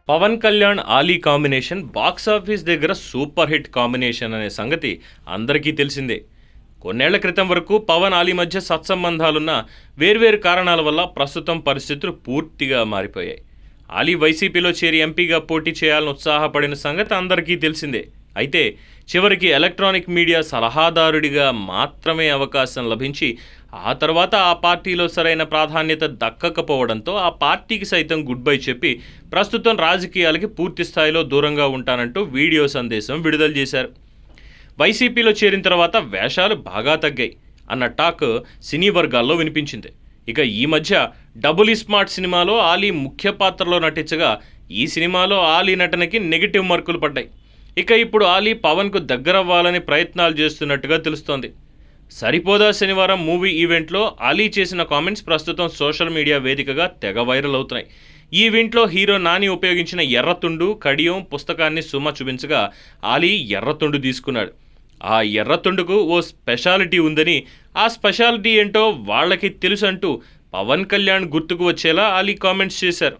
Pawan Kalyan Ali combination box office దగ్గర super hit combination అనే సంగతి అందరికీ తెలిసిందే. కొన్నేళ్ల క్రితం వరకు పవన్ ఆలీ మధ్య సత్సంబంధాలున్న వేర్వేరు కారణాల వల్ల ప్రస్తుతం పరిస్థితులు పూర్తిగా మారిపోయాయి. ఆలీ వైసీపీలో చేరి ఎంపీగా పోటీ చేయాలని ఉత్సాహపడిన సంగతి అందరికీ తెలిసిందే. అయితే చివరికి ఎలక్ట్రానిక్ మీడియా సలహాదారుడిగా మాత్రమే అవకాశం లభించి ఆ తర్వాత ఆ పార్టీలో సరైన ప్రాధాన్యత దక్కకపోవడంతో ఆ పార్టీకి సైతం గుడ్ బై చెప్పి ప్రస్తుతం రాజకీయాలకి పూర్తి స్థాయిలో దూరంగా ఉంటానంటూ వీడియో సందేశం విడుదల చేశారు. వైసీపీలో చేరిన తర్వాత వేషాలు బాగా తగ్గాయి అన్న టాక్ సినీ వర్గాల్లో వినిపించింది. ఇక ఈ మధ్య డబుల్ స్మార్ట్ సినిమాలో ఆలీ ముఖ్య పాత్రలో నటించగా ఈ సినిమాలో ఆలీ నటనకి నెగిటివ్ మార్కులు పడ్డాయి. ఇక ఇప్పుడు ఆలీ పవన్కు దగ్గరవ్వాలని ప్రయత్నాలు చేస్తున్నట్టుగా తెలుస్తోంది. సరిపోదా శనివారం మూవీ ఈవెంట్లో ఆలీ చేసిన కామెంట్స్ ప్రస్తుతం సోషల్ మీడియా వేదికగా తెగ వైరల్ అవుతున్నాయి. ఈ ఈవెంట్లో హీరో నాని ఉపయోగించిన ఎర్రతుండు కడియం పుస్తకాన్ని సుమ చూపించగా ఆలీ ఎర్రతుండు తీసుకున్నాడు. ఆ ఎర్రతుండుకు ఓ స్పెషాలిటీ ఉందని, ఆ స్పెషాలిటీ ఏంటో వాళ్ళకి తెలుసు అంటూ పవన్ కళ్యాణ్ గుర్తుకు వచ్చేలా ఆలీ కామెంట్స్ చేశారు.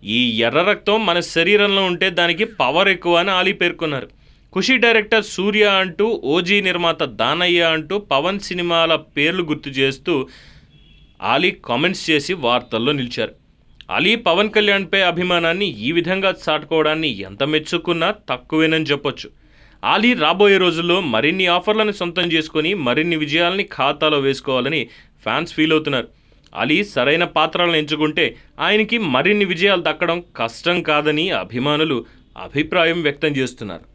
ఈ ఎర్ర రక్తం మన శరీరంలో ఉంటే దానికి పవర్ ఎక్కువ అని ఆలీ పేర్కొన్నారు. ఖుషి డైరెక్టర్ సూర్య అంటూ, ఓజీ నిర్మాత దానయ్య అంటూ పవన్ సినిమాల పేర్లు గుర్తు చేస్తూ ఆలీ కామెంట్స్ చేసి వార్తల్లో నిలిచారు. ఆలీ పవన్ కళ్యాణ్పై అభిమానాన్ని ఈ విధంగా చాటుకోవడాన్ని ఎంత మెచ్చుకున్నా తక్కువేనని చెప్పొచ్చు. ఆలీ రాబోయే రోజుల్లో మరిన్ని ఆఫర్లను సొంతం చేసుకొని మరిన్ని విజయాల్ని ఖాతాలో వేసుకోవాలని ఫ్యాన్స్ ఫీల్ అవుతున్నారు. ఆలీ సరైన పాత్రలను ఎంచుకుంటే ఆయనకి మరిన్ని విజయాలు దక్కడం కష్టం కాదని అభిమానులు అభిప్రాయం వ్యక్తం చేస్తున్నారు.